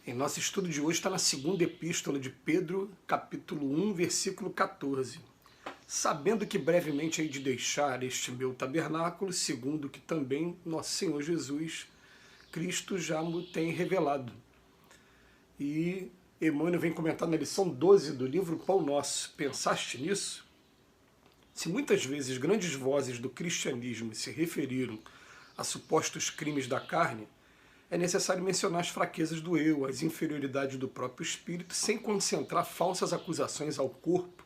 Em nosso estudo de hoje está na segunda epístola de Pedro, capítulo 1, versículo 14. Sabendo que brevemente hei de deixar este meu tabernáculo, segundo que também nosso Senhor Jesus Cristo já me tem revelado. E Emmanuel vem comentar na lição 12 do livro Pão Nosso. Pensaste nisso? Se muitas vezes grandes vozes do cristianismo se referiram a supostos crimes da carne, é necessário mencionar as fraquezas do eu, as inferioridades do próprio espírito, sem concentrar falsas acusações ao corpo,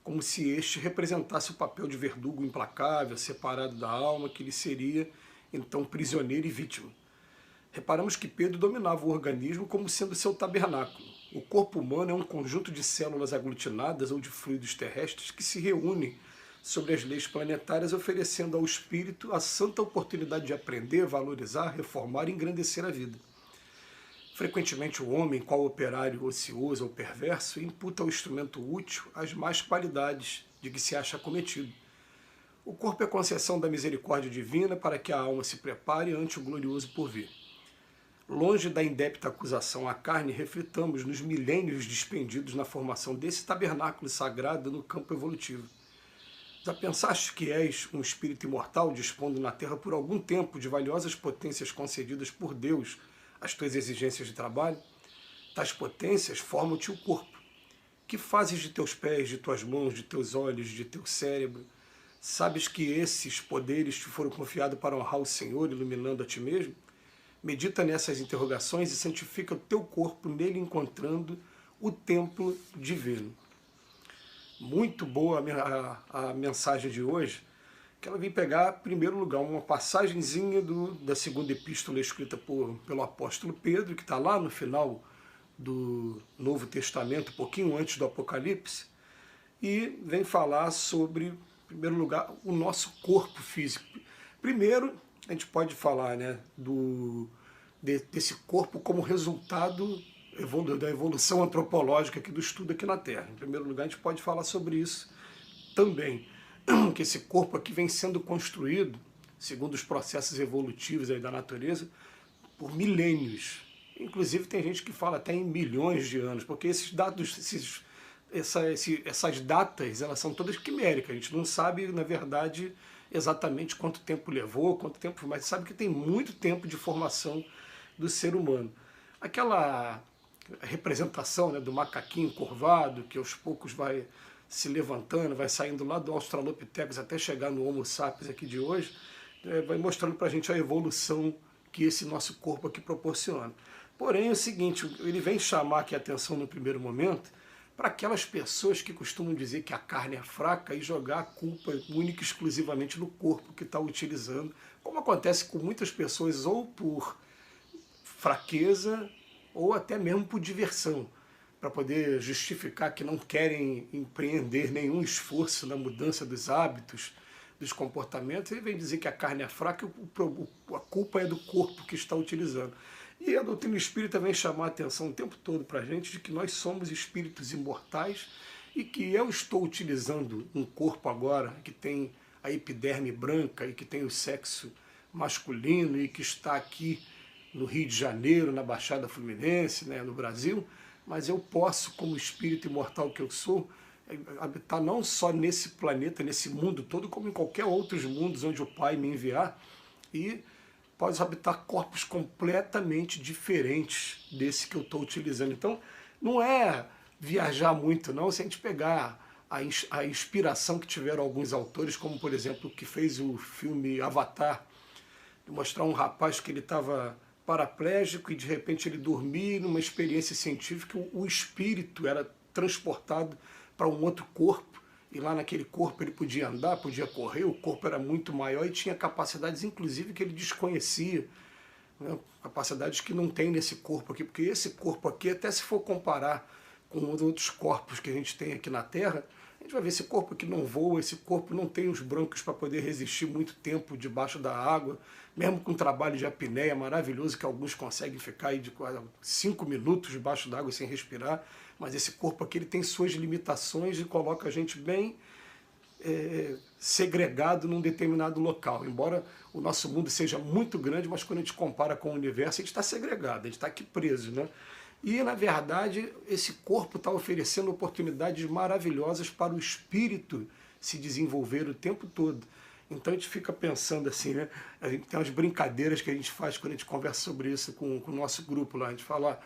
como se este representasse o papel de verdugo implacável, separado da alma, que lhe seria, então, prisioneiro e vítima. Reparamos que Pedro dominava o organismo como sendo seu tabernáculo. O corpo humano é um conjunto de células aglutinadas ou de fluidos terrestres que se reúnem sobre as leis planetárias, oferecendo ao espírito a santa oportunidade de aprender, valorizar, reformar e engrandecer a vida. Frequentemente o homem, qual operário ocioso ou perverso, imputa ao instrumento útil as más qualidades de que se acha acometido. O corpo é concessão da misericórdia divina para que a alma se prepare ante o glorioso porvir. Longe da indébita acusação à carne, reflitamos nos milênios despendidos na formação desse tabernáculo sagrado no campo evolutivo. Já pensaste que és um espírito imortal, dispondo na Terra por algum tempo de valiosas potências concedidas por Deus às tuas exigências de trabalho? Tais potências formam-te o corpo. Que fazes de teus pés, de tuas mãos, de teus olhos, de teu cérebro? Sabes que esses poderes te foram confiados para honrar o Senhor, iluminando a ti mesmo? Medita nessas interrogações e santifica o teu corpo, nele encontrando o templo divino. Muito boa a mensagem de hoje, que ela vem pegar, em primeiro lugar, uma passagenzinha da segunda epístola escrita pelo apóstolo Pedro, que está lá no final do Novo Testamento, um pouquinho antes do Apocalipse, e vem falar sobre, em primeiro lugar, o nosso corpo físico. Primeiro, a gente pode falar, né, desse corpo como resultado da evolução antropológica aqui do estudo aqui na Terra. Em primeiro lugar, a gente pode falar sobre isso também, que esse corpo aqui vem sendo construído, segundo os processos evolutivos aí da natureza, por milênios. Inclusive tem gente que fala até em milhões de anos, porque esses dados, essas datas, elas são todas quiméricas. A gente não sabe, na verdade, exatamente quanto tempo levou, mas sabe que tem muito tempo de formação do ser humano. Aquela representação, né, do macaquinho curvado, que aos poucos vai se levantando, vai saindo lá do Australopithecus até chegar no Homo sapiens aqui de hoje, vai mostrando para a gente a evolução que esse nosso corpo aqui proporciona. Porém, é o seguinte, ele vem chamar aqui a atenção no primeiro momento para aquelas pessoas que costumam dizer que a carne é fraca e jogar a culpa única e exclusivamente no corpo que está utilizando, como acontece com muitas pessoas, ou por fraqueza, ou até mesmo por diversão, para poder justificar que não querem empreender nenhum esforço na mudança dos hábitos, dos comportamentos. Ele vem dizer que a carne é fraca e a culpa é do corpo que está utilizando. E a doutrina espírita vem chamar a atenção o tempo todo para a gente de que nós somos espíritos imortais e que eu estou utilizando um corpo agora que tem a epiderme branca e que tem o sexo masculino e que está aqui no Rio de Janeiro, na Baixada Fluminense, né, no Brasil, mas eu posso, como espírito imortal que eu sou, habitar não só nesse planeta, nesse mundo todo, como em qualquer outros mundos onde o Pai me enviar, e posso habitar corpos completamente diferentes desse que eu estou utilizando. Então, não é viajar muito, não, se a gente pegar a inspiração que tiveram alguns autores, como, por exemplo, o que fez o filme Avatar, de mostrar um rapaz que ele estava paraplégico e de repente ele dormia, numa experiência científica, o espírito era transportado para um outro corpo, e lá naquele corpo ele podia andar, podia correr, o corpo era muito maior e tinha capacidades inclusive que ele desconhecia, né? Capacidades que não tem nesse corpo aqui, porque esse corpo aqui, até se for comparar com outros corpos que a gente tem aqui na Terra, a gente vai ver esse corpo que não voa, esse corpo não tem os brônquios para poder resistir muito tempo debaixo da água, mesmo com trabalho de apneia maravilhoso, que alguns conseguem ficar aí de 5 minutos debaixo da água sem respirar, mas esse corpo aqui ele tem suas limitações e coloca a gente bem segregado num determinado local. Embora o nosso mundo seja muito grande, mas quando a gente compara com o universo, a gente está segregado, a gente está aqui preso, né? E, na verdade, esse corpo está oferecendo oportunidades maravilhosas para o espírito se desenvolver o tempo todo. Então a gente fica pensando assim, né? A gente tem umas brincadeiras que a gente faz quando a gente conversa sobre isso com o nosso grupo lá. A gente fala,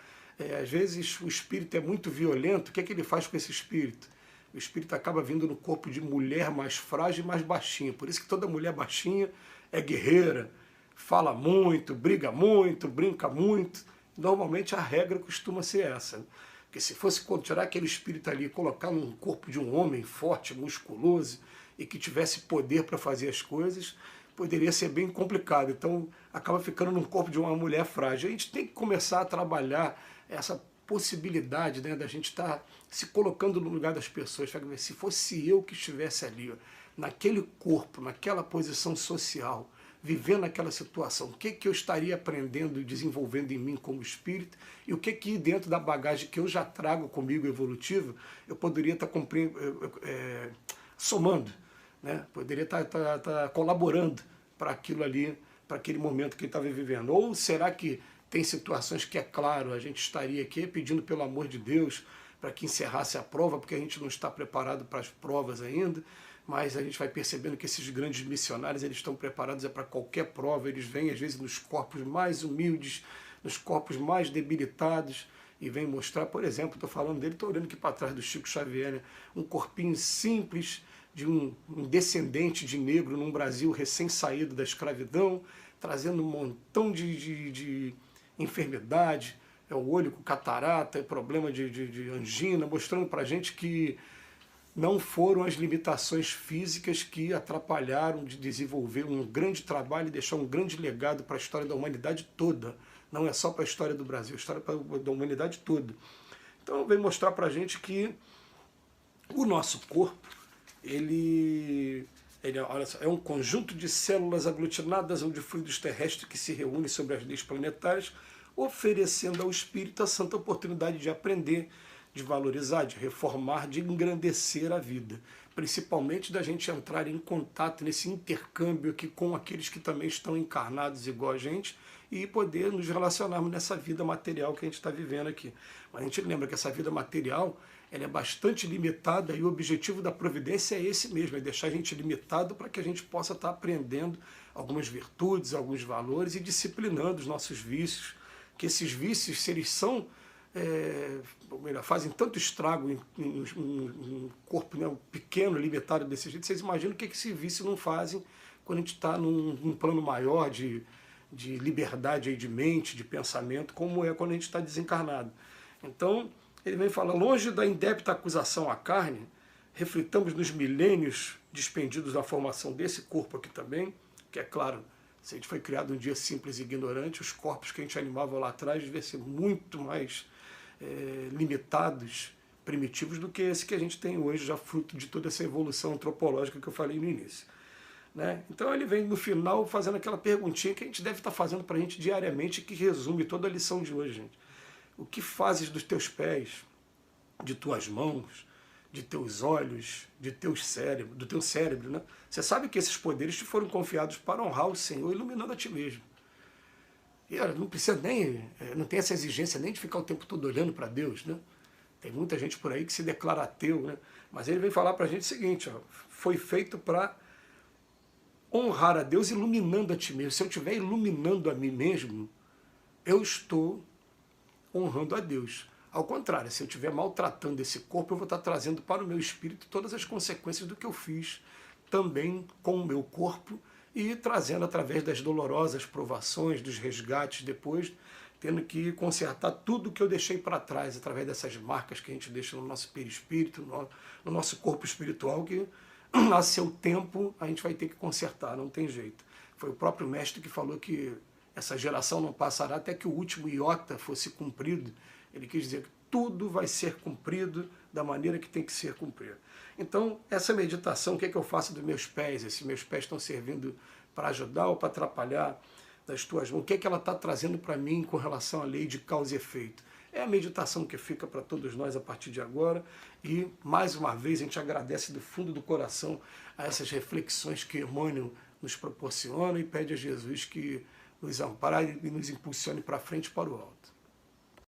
às vezes o espírito é muito violento, o que é que ele faz com esse espírito? O espírito acaba vindo no corpo de mulher mais frágil e mais baixinha. Por isso que toda mulher baixinha é guerreira, fala muito, briga muito, brinca muito. Normalmente a regra costuma ser essa. Porque se fosse tirar aquele espírito ali e colocar num corpo de um homem forte, musculoso, e que tivesse poder para fazer as coisas, poderia ser bem complicado. Então acaba ficando num corpo de uma mulher frágil. A gente tem que começar a trabalhar essa possibilidade, né, da gente estar se colocando no lugar das pessoas. Se fosse eu que estivesse ali, ó, naquele corpo, naquela posição social, vivendo aquela situação, o que, que eu estaria aprendendo e desenvolvendo em mim como espírito, e o que que dentro da bagagem que eu já trago comigo evolutiva, eu poderia estar somando, né? Poderia estar colaborando para aquilo ali, para aquele momento que ele estava vivendo. Ou será que tem situações que, é claro, a gente estaria aqui pedindo pelo amor de Deus para que encerrasse a prova, porque a gente não está preparado para as provas ainda, mas a gente vai percebendo que esses grandes missionários, eles estão preparados para qualquer prova, eles vêm às vezes nos corpos mais humildes, nos corpos mais debilitados, e vêm mostrar, por exemplo, estou falando dele, estou olhando aqui para trás do Chico Xavier, né? Um corpinho simples de um descendente de negro num Brasil recém-saído da escravidão, trazendo um montão de enfermidade, é o olho com catarata, é problema de angina, mostrando para a gente que não foram as limitações físicas que atrapalharam de desenvolver um grande trabalho e deixar um grande legado para a história da humanidade toda. Não é só para a história do Brasil, é a história da humanidade toda. Então vem mostrar para a gente que o nosso corpo, ele olha só, é um conjunto de células aglutinadas ou de fluidos terrestres que se reúnem sobre as leis planetárias, oferecendo ao espírito a santa oportunidade de aprender, de valorizar, de reformar, de engrandecer a vida. Principalmente da gente entrar em contato nesse intercâmbio aqui com aqueles que também estão encarnados igual a gente e poder nos relacionarmos nessa vida material que a gente está vivendo aqui. Mas a gente lembra que essa vida material, ela é bastante limitada e o objetivo da providência é esse mesmo, é deixar a gente limitado para que a gente possa estar aprendendo algumas virtudes, alguns valores e disciplinando os nossos vícios, que esses vícios, se eles são ou melhor, fazem tanto estrago em um corpo, né, um pequeno, limitado desse jeito, vocês imaginam o que esse vício não fazem quando a gente está num plano maior de liberdade aí de mente, de pensamento, como é quando a gente está desencarnado. Então, ele vem falar, longe da indébita acusação à carne, reflitamos nos milênios despendidos na formação desse corpo aqui também, que é claro, se a gente foi criado um dia simples e ignorante, os corpos que a gente animava lá atrás devem ser muito mais limitados, primitivos, do que esse que a gente tem hoje, já fruto de toda essa evolução antropológica que eu falei no início. Né? Então ele vem no final fazendo aquela perguntinha que a gente deve estar fazendo para a gente diariamente, que resume toda a lição de hoje, gente. O que fazes dos teus pés, de tuas mãos, de teus olhos, de do teu cérebro, né? Você sabe que esses poderes te foram confiados para honrar o Senhor, iluminando a ti mesmo. E não precisa nem, não tem essa exigência nem de ficar o tempo todo olhando para Deus, né? Tem muita gente por aí que se declara ateu, né? Mas ele vem falar para a gente o seguinte, ó, foi feito para honrar a Deus iluminando a ti mesmo. Se eu estiver iluminando a mim mesmo, eu estou honrando a Deus. Ao contrário, se eu estiver maltratando esse corpo, eu vou estar trazendo para o meu espírito todas as consequências do que eu fiz também com o meu corpo e trazendo através das dolorosas provações, dos resgates depois, tendo que consertar tudo que eu deixei para trás, através dessas marcas que a gente deixa no nosso perispírito, no nosso corpo espiritual, que a seu tempo a gente vai ter que consertar, não tem jeito. Foi o próprio mestre que falou que essa geração não passará até que o último iota fosse cumprido. Ele quis dizer que tudo vai ser cumprido da maneira que tem que ser cumprido. Então, essa meditação, o que é que eu faço dos meus pés? Esses meus pés estão servindo para ajudar ou para atrapalhar das tuas mãos? O que é que ela está trazendo para mim com relação à lei de causa e efeito? É a meditação que fica para todos nós a partir de agora. E, mais uma vez, a gente agradece do fundo do coração a essas reflexões que Emmanuel nos proporciona e pede a Jesus que nos ampare e nos impulsione para frente e para o alto.